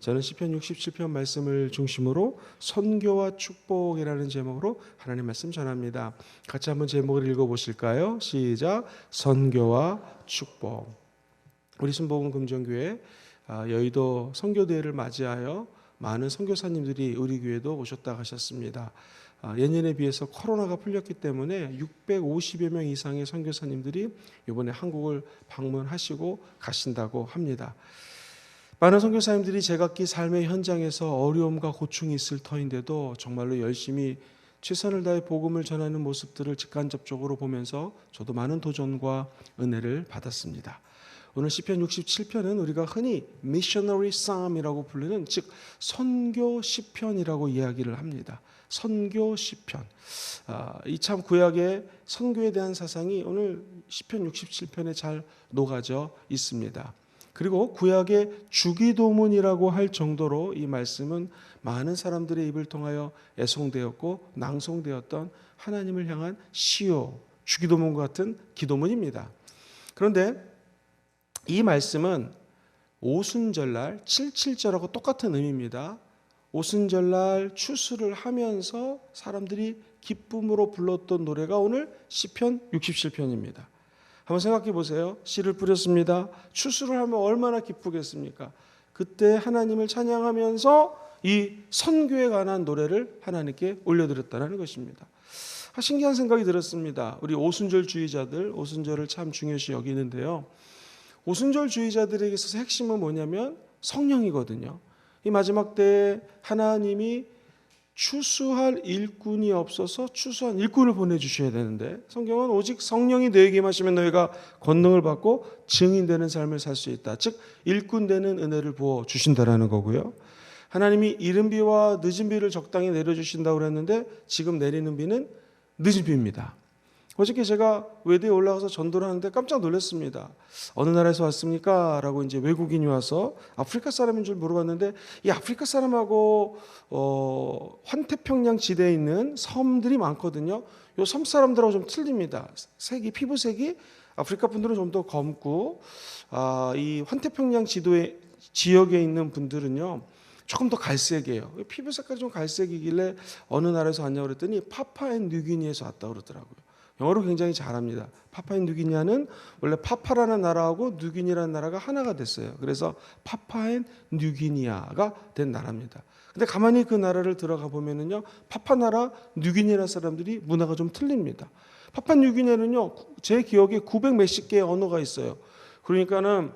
저는 시편 67편 말씀을 중심으로 선교와 축복이라는 제목으로 하나님 말씀 전합니다. 같이 한번 제목을 읽어보실까요? 시작. 선교와 축복. 우리 순복음 금정교회 여의도 선교대회를 맞이하여 많은 선교사님들이 우리 교회도 오셨다 가셨습니다. 예년에 비해서 코로나가 풀렸기 때문에 650여 명 이상의 선교사님들이 이번에 한국을 방문하시고 가신다고 합니다. 많은 선교사님들이 제각기 삶의 현장에서 어려움과 고충이 있을 터인데도 정말로 열심히 최선을 다해 복음을 전하는 모습들을 직간접적으로 보면서 저도 많은 도전과 은혜를 받았습니다. 오늘 시편 67편은 우리가 흔히 missionary psalm이라고 부르는 즉 선교 시편이라고 이야기를 합니다. 선교 시편. 이 참 구약의 선교에 대한 사상이 오늘 시편 67편에 잘 녹아져 있습니다. 그리고 구약의 주기도문이라고 할 정도로 이 말씀은 많은 사람들의 입을 통하여 애송되었고 낭송되었던 하나님을 향한 시요, 주기도문과 같은 기도문입니다. 그런데 이 말씀은 오순절날 77절하고 똑같은 의미입니다. 오순절날 추수를 하면서 사람들이 기쁨으로 불렀던 노래가 오늘 시편 67편입니다. 한번 생각해 보세요. 씨를 뿌렸습니다. 추수를 하면 얼마나 기쁘겠습니까? 그때 하나님을 찬양하면서 이 선교에 관한 노래를 하나님께 올려드렸다는 것입니다. 신기한 생각이 들었습니다. 우리 오순절주의자들, 오순절을 참 중요시 여기는데요. 오순절주의자들에게 있어서 핵심은 뭐냐면 성령이거든요. 이 마지막 때에 하나님이 추수할 일꾼이 없어서 추수한 일꾼을 보내주셔야 되는데 성경은 오직 성령이 너에게 임하시면 너희가 권능을 받고 증인되는 삶을 살 수 있다. 즉 일꾼 되는 은혜를 부어주신다라는 거고요. 하나님이 이른 비와 늦은 비를 적당히 내려주신다고 그랬는데 지금 내리는 비는 늦은 비입니다. 어저께 제가 외대에 올라가서 전도를 하는데 깜짝 놀랐습니다. 어느 나라에서 왔습니까? 라고 이제 외국인이 와서 아프리카 사람인 줄 물어봤는데 이 아프리카 사람하고 환태평양 지대에 있는 섬들이 많거든요. 이 섬 사람들하고 좀 틀립니다. 색이 피부색이 아프리카 분들은 좀 더 검고 이 환태평양 지역에 있는 분들은요. 조금 더 갈색이에요. 피부 색깔이 좀 갈색이길래 어느 나라에서 왔냐고 그랬더니 파푸아뉴기니에서 왔다고 그러더라고요. 영어로 굉장히 잘합니다. 파푸아뉴기니아는 원래 파파라는 나라하고 뉴기니라는 나라가 하나가 됐어요. 그래서 파푸아뉴기니아가 된 나라입니다. 근데 가만히 그 나라를 들어가 보면은요, 파파나라 뉴기니아 사람들이 문화가 좀 틀립니다. 파푸아뉴기니아는요, 제 기억에 900 몇십 개의 언어가 있어요. 그러니까는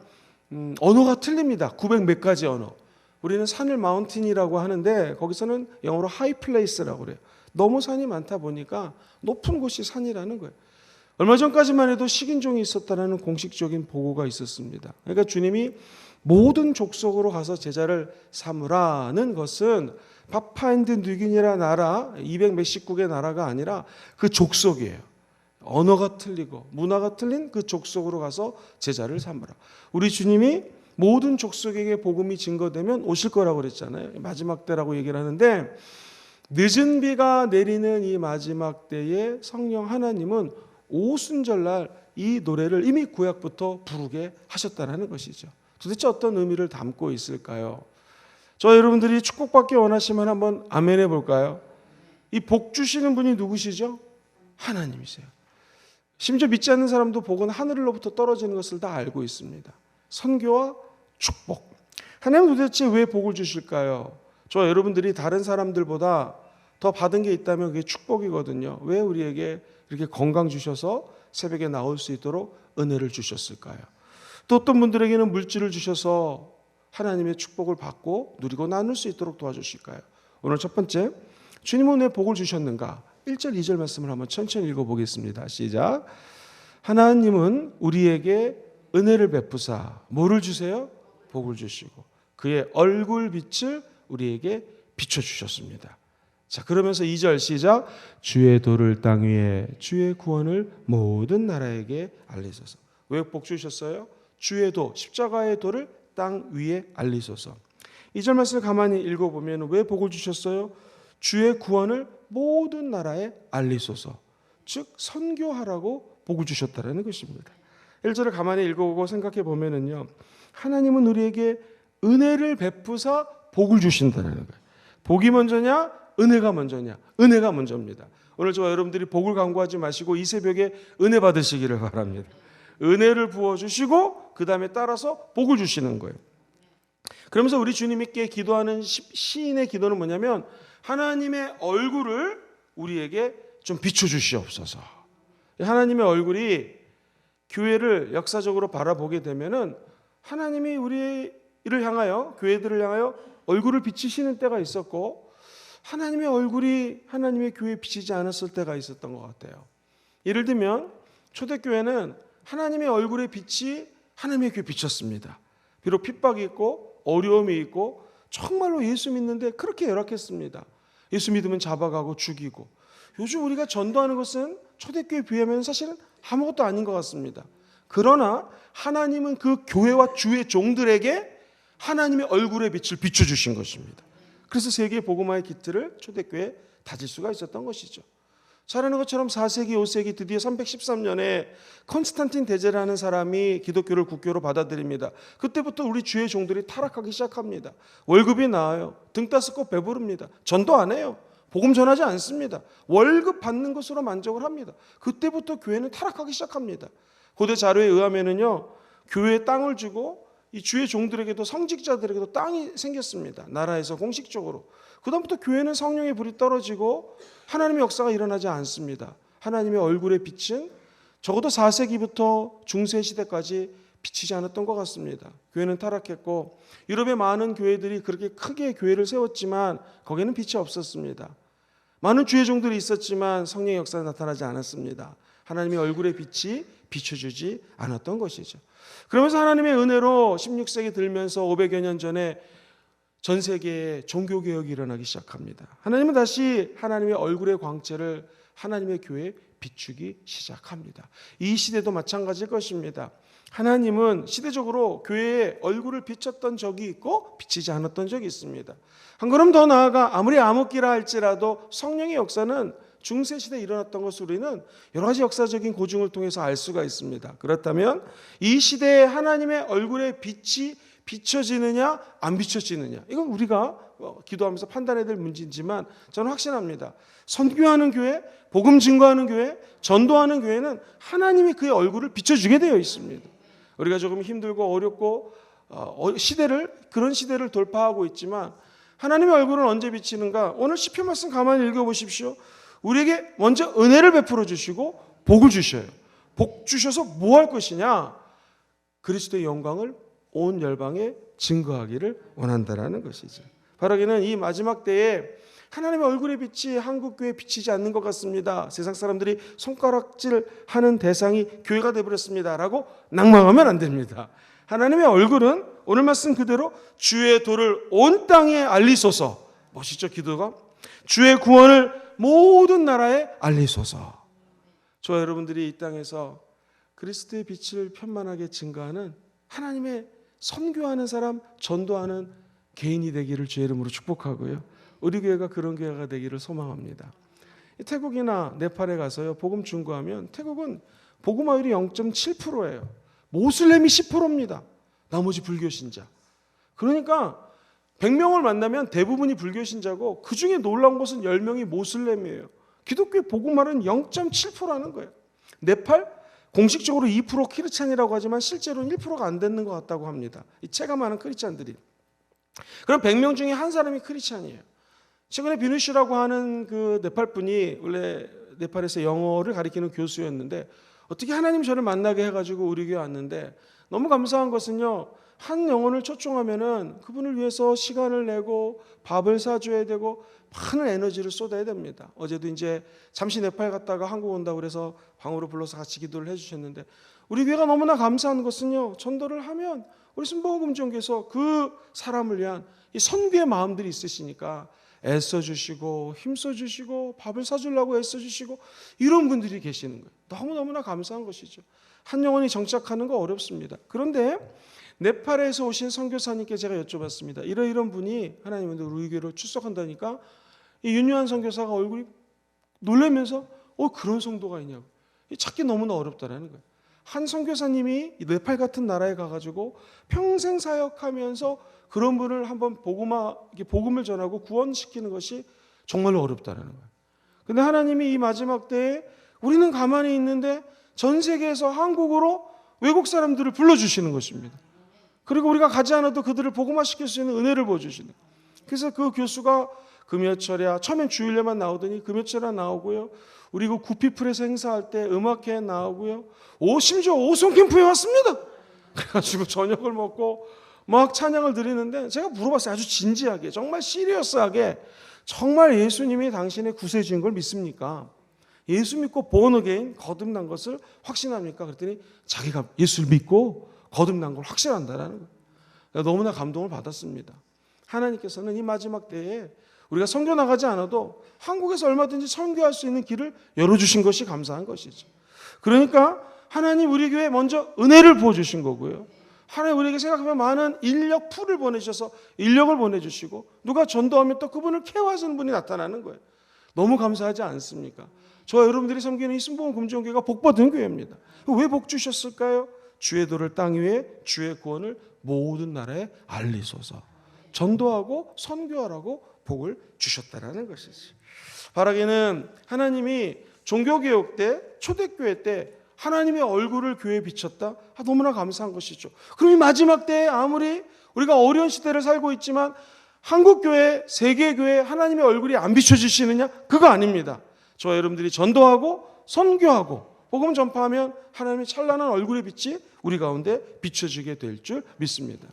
언어가 틀립니다. 900 몇 가지 언어. 우리는 산을 마운틴이라고 하는데 거기서는 영어로 하이 플레이스라고 그래요. 너무 산이 많다 보니까 높은 곳이 산이라는 거예요. 얼마 전까지만 해도 식인종이 있었다는 공식적인 보고가 있었습니다. 그러니까 주님이 모든 족속으로 가서 제자를 삼으라는 것은 파푸아뉴기니아 나라 200 몇십 국의 나라가 아니라 그 족속이에요. 언어가 틀리고 문화가 틀린 그 족속으로 가서 제자를 삼으라. 우리 주님이 모든 족속에게 복음이 증거되면 오실 거라고 그랬잖아요. 마지막 때라고 얘기를 하는데 늦은 비가 내리는 이 마지막 때에 성령 하나님은 오순절날 이 노래를 이미 구약부터 부르게 하셨다는 것이죠. 도대체 어떤 의미를 담고 있을까요? 저 여러분들이 축복받기 원하시면 한번 아멘 해볼까요? 이 복 주시는 분이 누구시죠? 하나님이세요. 심지어 믿지 않는 사람도 복은 하늘로부터 떨어지는 것을 다 알고 있습니다. 선교와 축복. 하나님은 도대체 왜 복을 주실까요? 저 여러분들이 다른 사람들보다 더 받은 게 있다면 그게 축복이거든요. 왜 우리에게 이렇게 건강 주셔서 새벽에 나올 수 있도록 은혜를 주셨을까요? 또 어떤 분들에게는 물질을 주셔서 하나님의 축복을 받고 누리고 나눌 수 있도록 도와주실까요? 오늘 첫 번째, 주님은 왜 복을 주셨는가? 1절, 2절 말씀을 한번 천천히 읽어보겠습니다. 시작. 하나님은 우리에게 은혜를 베푸사 뭐를 주세요? 복을 주시고 그의 얼굴 빛을 우리에게 비춰주셨습니다. 자, 그러면서 2절 시작. 주의 도를 땅 위에 주의 구원을 모든 나라에게 알리소서. 왜 복 주셨어요? 주의 도, 십자가의 도를 땅 위에 알리소서. 2절 말씀을 가만히 읽어보면 왜 복을 주셨어요? 주의 구원을 모든 나라에 알리소서. 즉 선교하라고 복을 주셨다는 것입니다. 1절을 가만히 읽어보고 생각해 보면은요, 하나님은 우리에게 은혜를 베푸사 복을 주신다는 거예요. 복이 먼저냐? 은혜가 먼저냐? 은혜가 먼저입니다. 오늘 저와 여러분들이 복을 간구하지 마시고 이 새벽에 은혜 받으시기를 바랍니다. 은혜를 부어주시고 그 다음에 따라서 복을 주시는 거예요. 그러면서 우리 주님께 기도하는 시인의 기도는 뭐냐면 하나님의 얼굴을 우리에게 좀 비춰주시옵소서. 하나님의 얼굴이 교회를 역사적으로 바라보게 되면은 하나님이 우리를 향하여, 교회들을 향하여 얼굴을 비치시는 때가 있었고 하나님의 얼굴이 하나님의 교회에 비치지 않았을 때가 있었던 것 같아요. 예를 들면 초대교회는 하나님의 얼굴의 빛이 하나님의 교회에 비쳤습니다. 비록 핍박이 있고 어려움이 있고 정말로 예수 믿는데 그렇게 열악했습니다. 예수 믿으면 잡아가고 죽이고. 요즘 우리가 전도하는 것은 초대교회에 비하면 사실은 아무것도 아닌 것 같습니다. 그러나 하나님은 그 교회와 주의 종들에게 하나님의 얼굴의 빛을 비춰주신 것입니다. 그래서 세계 복음화의 기틀을 초대교회에 다질 수가 있었던 것이죠. 잘 아는 것처럼 4세기, 5세기 드디어 313년에 컨스탄틴 대제라는 사람이 기독교를 국교로 받아들입니다. 그때부터 우리 주의 종들이 타락하기 시작합니다. 월급이 나아요. 등 따스고 배부릅니다. 전도 안 해요. 복음 전하지 않습니다. 월급 받는 것으로 만족을 합니다. 그때부터 교회는 타락하기 시작합니다. 고대 자료에 의하면은요, 교회에 땅을 주고 이 주의 종들에게도 성직자들에게도 땅이 생겼습니다. 나라에서 공식적으로. 그다음부터 교회는 성령의 불이 떨어지고 하나님의 역사가 일어나지 않습니다. 하나님의 얼굴의 빛은 적어도 4세기부터 중세 시대까지 비치지 않았던 것 같습니다. 교회는 타락했고 유럽의 많은 교회들이 그렇게 크게 교회를 세웠지만 거기에는 빛이 없었습니다. 많은 주의 종들이 있었지만 성령의 역사가 나타나지 않았습니다. 하나님의 얼굴의 빛이 비춰주지 않았던 것이죠. 그러면서 하나님의 은혜로 16세기 들면서 500여 년 전에 전 세계에 종교개혁이 일어나기 시작합니다. 하나님은 다시 하나님의 얼굴의 광채를 하나님의 교회에 비추기 시작합니다. 이 시대도 마찬가지일 것입니다. 하나님은 시대적으로 교회에 얼굴을 비췄던 적이 있고 비치지 않았던 적이 있습니다. 한 걸음 더 나아가 아무리 암흑기라 할지라도 성령의 역사는 중세시대에 일어났던 것을 우리는 여러 가지 역사적인 고증을 통해서 알 수가 있습니다. 그렇다면 이 시대에 하나님의 얼굴의 빛이 비춰지느냐 안 비춰지느냐, 이건 우리가 기도하면서 판단해야 될 문제이지만 저는 확신합니다. 선교하는 교회, 복음 증거하는 교회, 전도하는 교회는 하나님이 그의 얼굴을 비춰주게 되어 있습니다. 우리가 조금 힘들고 어렵고 그런 시대를 돌파하고 있지만 하나님의 얼굴은 언제 비치는가? 오늘 시편 말씀 가만히 읽어보십시오. 우리에게 먼저 은혜를 베풀어 주시고 복을 주셔요. 복 주셔서 뭐 할 것이냐? 그리스도의 영광을 온 열방에 증거하기를 원한다라는 것이죠. 바라기는 이 마지막 때에 하나님의 얼굴의 빛이 한국교회에 비치지 않는 것 같습니다. 세상 사람들이 손가락질하는 대상이 교회가 되어버렸습니다 라고 낭망하면 안 됩니다. 하나님의 얼굴은 오늘 말씀 그대로 주의 도를 온 땅에 알리소서. 멋있죠, 기도가? 주의 구원을 모든 나라에 알리소서. 저와 여러분들이 이 땅에서 그리스도의 빛을 편만하게 증거하는 하나님의 선교하는 사람, 전도하는 개인이 되기를 주의 이름으로 축복하고요. 우리 교회가 그런 교회가 되기를 소망합니다. 태국이나 네팔에 가서요, 복음 중거하면 태국은 복음화율이 0.7%예요. 모슬렘이 10%입니다. 나머지 불교신자. 그러니까 100명을 만나면 대부분이 불교신자고 그 중에 놀라운 것은 10명이 모슬렘이에요. 기독교의 복음화는 0.7%라는 거예요. 네팔 공식적으로 2% 크리스찬이라고 하지만 실제로는 1%가 안 되는 것 같다고 합니다. 이 체감하는 크리스찬들이. 그럼 100명 중에 한 사람이 크리스찬이에요. 최근에 비누시라고 하는 그 네팔 분이 원래 네팔에서 영어를 가리키는 교수였는데 어떻게 하나님 저를 만나게 해가지고 우리 교회 왔는데 너무 감사한 것은요, 한 영혼을 초청하면은 그분을 위해서 시간을 내고 밥을 사줘야 되고 많은 에너지를 쏟아야 됩니다. 어제도 이제 잠시 네팔 갔다가 한국 온다고 그래서 방으로 불러서 같이 기도를 해주셨는데 우리 교회가 너무나 감사한 것은요, 전도를 하면 우리 순복음종교에서 그 사람을 위한 이 선교의 마음들이 있으시니까 애써주시고 힘써주시고 밥을 사주려고 애써주시고 이런 분들이 계시는 거예요. 너무너무나 감사한 것이죠. 한 영혼이 정착하는 거 어렵습니다. 그런데 네팔에서 오신 선교사님께 제가 여쭤봤습니다. 이런 분이 하나님의 우리 교회로 출석한다니까 이 윤유한 선교사가 얼굴이 놀라면서 그런 성도가 있냐고. 찾기 너무나 어렵다라는 거예요. 한 선교사님이 네팔 같은 나라에 가가지고 평생 사역하면서 그런 분을 한번 복음을 전하고 구원시키는 것이 정말로 어렵다는 거예요. 근데 하나님이 이 마지막 때에 우리는 가만히 있는데 전 세계에서 한국으로 외국 사람들을 불러주시는 것입니다. 그리고 우리가 가지 않아도 그들을 복음화시킬 수 있는 은혜를 보여주시는 거예요. 그래서 그 교수가 금요철야, 처음엔 주일에만 나오더니 금요철야 나오고요. 우리 그 구피플에서 행사할 때 음악회에 나오고요. 심지어 오송 캠프에 왔습니다. 그래가지고 저녁을 먹고 막 찬양을 드리는데 제가 물어봤어요. 아주 진지하게, 정말 시리어스하게, 정말 예수님이 당신의 구세주인 걸 믿습니까? 예수 믿고 born again, 거듭난 것을 확신합니까? 그랬더니 자기가 예수를 믿고 거듭난 걸 확신한다라는 거예요. 너무나 감동을 받았습니다. 하나님께서는 이 마지막 때에 우리가 선교 나가지 않아도 한국에서 얼마든지 선교할 수 있는 길을 열어주신 것이 감사한 것이죠. 그러니까 하나님 우리 교회에 먼저 은혜를 부어주신 거고요. 하나님 우리에게 생각하면 많은 인력 풀을 보내주셔서 인력을 보내주시고 누가 전도하면 또 그분을 케어하시는 분이 나타나는 거예요. 너무 감사하지 않습니까? 저와 여러분들이 섬기는 이 순복음 금종교회가 복받은 교회입니다. 왜 복 주셨을까요? 주의 도를 땅 위에 주의 구원을 모든 나라에 알리소서. 전도하고 선교하라고 복을 주셨다라는 것이지. 바라기는 하나님이 종교개혁 때, 초대교회 때 하나님의 얼굴을 교회에 비쳤다. 너무나 감사한 것이죠. 그럼 이 마지막 때에 아무리 우리가 어려운 시대를 살고 있지만 한국교회, 세계교회 하나님의 얼굴이 안 비춰지시느냐? 그거 아닙니다. 저와 여러분들이 전도하고 선교하고 복음 전파하면 하나님의 찬란한 얼굴의 빛이 우리 가운데 비춰지게 될 줄 믿습니다.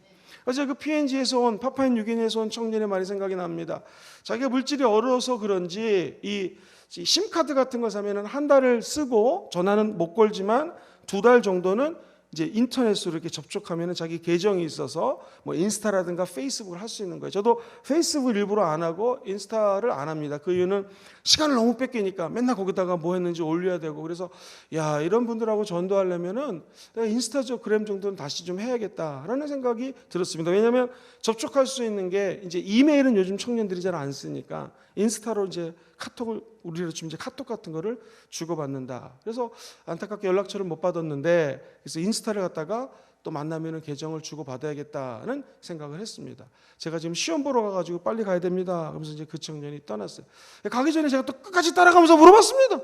어제 그 PNG에서 온 파푸아뉴기니아에서 온 청년의 말이 생각이 납니다. 자기가 물질이 어려워서 그런지 이 심카드 같은 거 사면은 한 달을 쓰고 전화는 못 걸지만 2달 정도는 이제 인터넷으로 이렇게 접촉하면은 자기 계정이 있어서 뭐 인스타라든가 페이스북을 할 수 있는 거예요. 저도 페이스북 일부러 안 하고 인스타를 안 합니다. 그 이유는 시간을 너무 뺏기니까 맨날 거기다가 뭐 했는지 올려야 되고 그래서 야 이런 분들하고 전도하려면은 내가 인스타그램 정도는 다시 좀 해야겠다라는 생각이 들었습니다. 왜냐하면 접촉할 수 있는 게 이제 이메일은 요즘 청년들이 잘 안 쓰니까 인스타로 이제 카톡을 우리로 지금 이제 카톡 같은 거를 주고받는다. 그래서 안타깝게 연락처를 못 받았는데 그래서 인스타를 갖다가 또 만나면은 계정을 주고받아야겠다는 생각을 했습니다. 제가 지금 시험 보러 가가지고 빨리 가야 됩니다. 그러면서 이제 그 청년이 떠났어요. 가기 전에 제가 또 끝까지 따라가면서 물어봤습니다.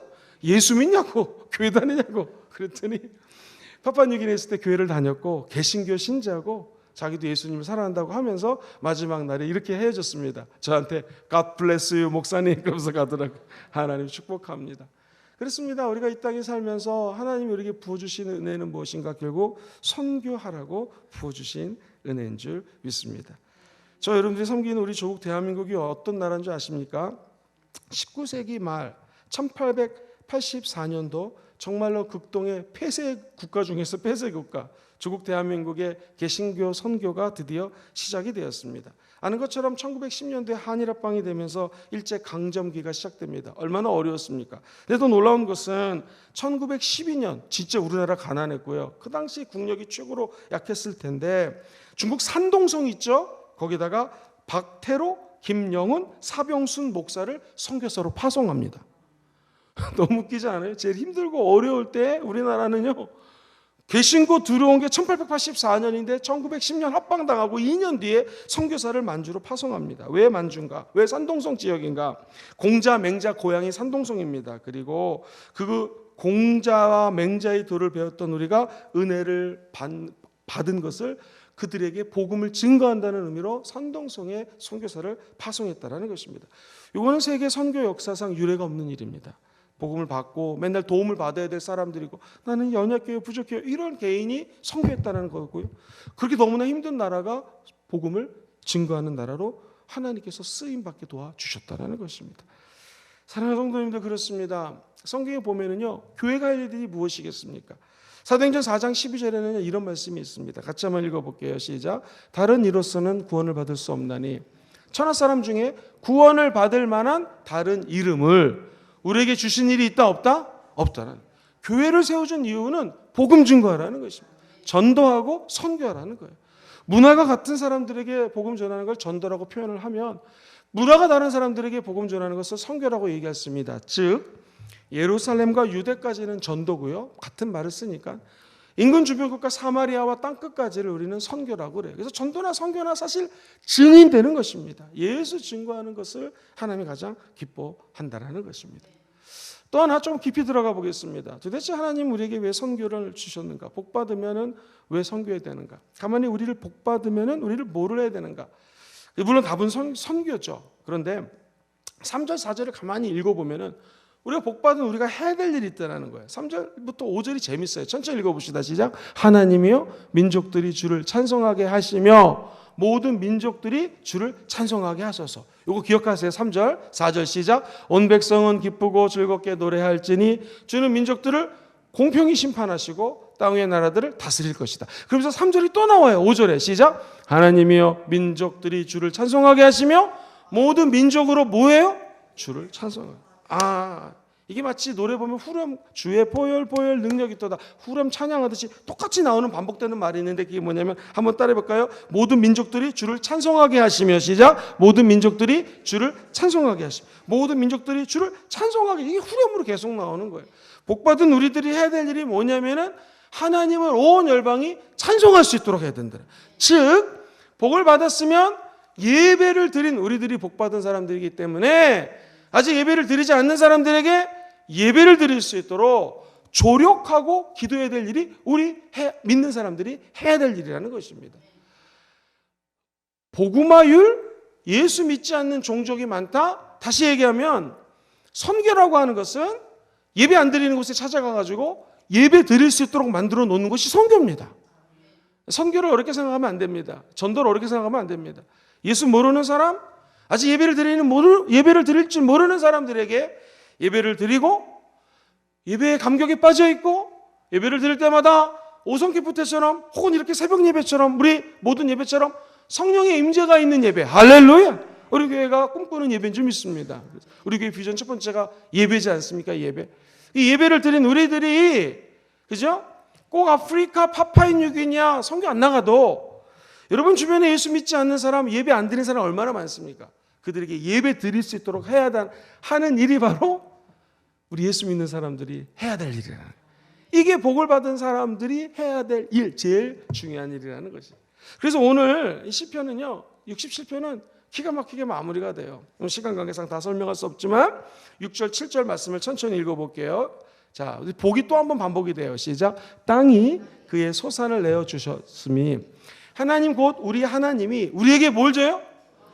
예수 믿냐고, 교회 다니냐고. 그랬더니 파푸아뉴기니아 있을 때 교회를 다녔고 개신교 신자고 자기도 예수님을 사랑한다고 하면서 마지막 날에 이렇게 헤어졌습니다. 저한테 God bless you 목사님 그러면서 가더라고요. 하나님 축복합니다. 그렇습니다. 우리가 이 땅에 살면서 하나님이 우리에게 부어주신 은혜는 무엇인가? 결국 선교하라고 부어주신 은혜인 줄 믿습니다. 저 여러분들이 섬기는 우리 조국 대한민국이 어떤 나라인 줄 아십니까? 19세기 말 1884년도 정말로 극동의 폐쇄 국가 중에서 폐쇄 국가 조국 대한민국의 개신교 선교가 드디어 시작이 되었습니다. 아는 것처럼 1910년도에 한일합방이 되면서 일제강점기가 시작됩니다. 얼마나 어려웠습니까? 그래도 놀라운 것은 1912년 진짜 우리나라 가난했고요. 그 당시 국력이 최고로 약했을 텐데 중국 산동성 있죠? 거기다가 박태로, 김영훈, 사병순 목사를 선교사로 파송합니다. 너무 웃기지 않아요? 제일 힘들고 어려울 때 우리나라는요. 개신교 들어온 게 1884년인데 1910년 합방당하고 2년 뒤에 선교사를 만주로 파송합니다. 왜 만주인가? 왜 산동성 지역인가? 공자, 맹자 고향이 산동성입니다. 그리고 그 공자와 맹자의 도를 배웠던 우리가 은혜를 받은 것을 그들에게 복음을 증거한다는 의미로 산동성에 선교사를 파송했다는 것입니다. 이거는 세계 선교 역사상 유례가 없는 일입니다. 복음을 받고 맨날 도움을 받아야 될 사람들이고 나는 연약해요 부족해요 이런 개인이 선교했다는 거고요. 그렇게 너무나 힘든 나라가 복음을 증거하는 나라로 하나님께서 쓰임받게 도와주셨다는 것입니다. 사랑하는 성도님들 그렇습니다. 성경에 보면은요 교회가 할 일들이 무엇이겠습니까? 사도행전 4장 12절에는 이런 말씀이 있습니다. 같이 한번 읽어볼게요. 시작. 다른 이로서는 구원을 받을 수 없나니 천하 사람 중에 구원을 받을 만한 다른 이름을 우리에게 주신 일이 있다 없다? 없다는. 교회를 세워준 이유는 복음 증거하라는 것입니다. 전도하고 선교하라는 거예요. 문화가 같은 사람들에게 복음 전하는 걸 전도라고 표현을 하면 문화가 다른 사람들에게 복음 전하는 것을 선교라고 얘기했습니다. 즉 예루살렘과 유대까지는 전도고요. 같은 말을 쓰니까 인근 주변 국가 사마리아와 땅끝까지를 우리는 선교라고 그래요. 그래서 전도나 선교나 사실 증인되는 것입니다. 예수 증거하는 것을 하나님이 가장 기뻐한다는 것입니다. 또 하나 좀 깊이 들어가 보겠습니다. 도대체 하나님 우리에게 왜 선교를 주셨는가? 복 받으면은 왜 선교해야 되는가? 가만히 우리를 복 받으면은 우리를 뭐를 해야 되는가? 물론 답은 선교죠. 그런데 3절 4절을 가만히 읽어보면은 우리가 복받은 우리가 해야 될 일이 있다는 거예요. 3절부터 5절이 재밌어요. 천천히 읽어봅시다. 시작. 하나님이여 민족들이 주를 찬송하게 하시며 모든 민족들이 주를 찬송하게 하소서. 이거 기억하세요. 3절 4절 시작. 온 백성은 기쁘고 즐겁게 노래할지니 주는 민족들을 공평히 심판하시고 땅의 나라들을 다스릴 것이다. 그러면서 3절이 또 나와요. 5절에 시작. 하나님이여 민족들이 주를 찬송하게 하시며 모든 민족으로 뭐예요? 주를 찬송하게. 이게 마치 노래 보면 후렴 주의 보혈 능력이 있도다 후렴 찬양하듯이 똑같이 나오는 반복되는 말이 있는데 그게 뭐냐면 한번 따라해 볼까요? 모든 민족들이 주를 찬송하게 하시며 시작. 모든 민족들이 주를 찬송하게 하시며 모든 민족들이 주를 찬송하게. 이게 후렴으로 계속 나오는 거예요. 복받은 우리들이 해야 될 일이 뭐냐면은 하나님을 온 열방이 찬송할 수 있도록 해야 된다. 즉 복을 받았으면 예배를 드린 우리들이 복받은 사람들이기 때문에 아직 예배를 드리지 않는 사람들에게 예배를 드릴 수 있도록 조력하고 기도해야 될 일이 우리 믿는 사람들이 해야 될 일이라는 것입니다. 복음화율, 예수 믿지 않는 종족이 많다. 다시 얘기하면 선교라고 하는 것은 예배 안 드리는 곳에 찾아가가지고 예배 드릴 수 있도록 만들어 놓는 것이 선교입니다. 선교를 어렵게 생각하면 안 됩니다. 전도를 어렵게 생각하면 안 됩니다. 예수 모르는 사람, 아직 예배를 드릴 줄 모르는 사람들에게 예배를 드리고 예배에 감격에 빠져 있고 예배를 드릴 때마다 오성기프 때처럼 혹은 이렇게 새벽 예배처럼 우리 모든 예배처럼 성령의 임재가 있는 예배. 할렐루야. 우리 교회가 꿈꾸는 예배인 줄 믿습니다. 우리 교회 비전 첫 번째가 예배지 않습니까? 예배. 이 예배를 드린 우리들이 그죠? 꼭 아프리카 파푸아뉴기니아 선교 안 나가도 여러분 주변에 예수 믿지 않는 사람, 예배 안 드리는 사람 얼마나 많습니까? 그들에게 예배 드릴 수 있도록 하는 일이 바로 우리 예수 믿는 사람들이 해야 될 일이라는 거예요. 이게 복을 받은 사람들이 해야 될 일, 제일 중요한 일이라는 것이. 그래서 오늘 이 시편은요, 67편은 기가 막히게 마무리가 돼요. 시간 관계상 다 설명할 수 없지만 6절, 7절 말씀을 천천히 읽어볼게요. 자, 복이 또 한 번 반복이 돼요. 시작. 땅이 그의 소산을 내어주셨으니 하나님 곧 우리 하나님이 우리에게 뭘 줘요?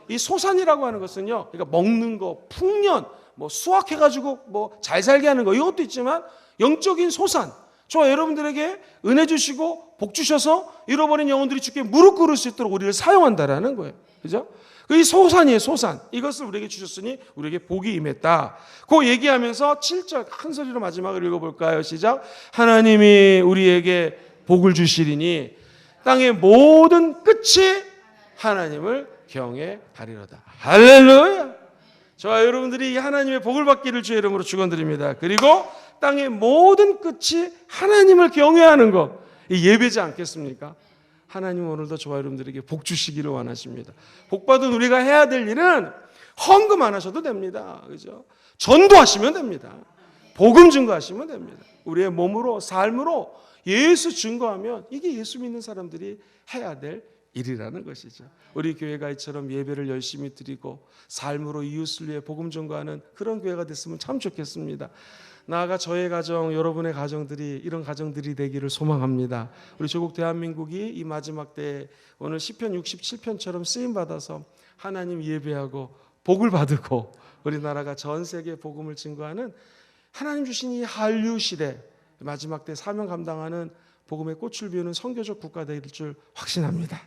이 소산이라고 하는 것은요, 그러니까 먹는 거, 풍년, 뭐 수확해가지고 뭐 잘 살게 하는 거 이것도 있지만 영적인 소산. 저 여러분들에게 은혜 주시고 복 주셔서 잃어버린 영혼들이 주께 무릎 꿇을 수 있도록 우리를 사용한다라는 거예요. 그죠? 이 소산이에요, 소산. 이것을 우리에게 주셨으니 우리에게 복이 임했다. 그 얘기하면서 7절 큰 소리로 마지막을 읽어볼까요? 시작. 하나님이 우리에게 복을 주시리니 땅의 모든 끝이 하나님을 경외하리로다. 할렐루야. 저와 여러분들이 이 하나님의 복을 받기를 주의 이름으로 축원드립니다. 그리고 땅의 모든 끝이 하나님을 경외하는 것, 이 예배지 않겠습니까? 하나님 오늘도 저와 여러분들에게 복 주시기를 원하십니다. 복 받은 우리가 해야 될 일은 헌금 안 하셔도 됩니다. 그죠? 전도하시면 됩니다. 복음 증거하시면 됩니다. 우리의 몸으로 삶으로 예수 증거하면 이게 예수 믿는 사람들이 해야 될 일이라는 것이죠. 우리 교회가 이처럼 예배를 열심히 드리고 삶으로 이웃을 위해 복음 전가하는 그런 교회가 됐으면 참 좋겠습니다. 나아가 저의 가정, 여러분의 가정들이 이런 가정들이 되기를 소망합니다. 우리 조국 대한민국이 이 마지막 때에 오늘 시편 67편처럼 쓰임 받아서 하나님 예배하고 복을 받고 우리나라가 전 세계에 복음을 증거하는 하나님 주신 이 한류 시대 마지막 때 사명 감당하는 복음의 꽃을 피우는 선교적 국가 될 줄 확신합니다.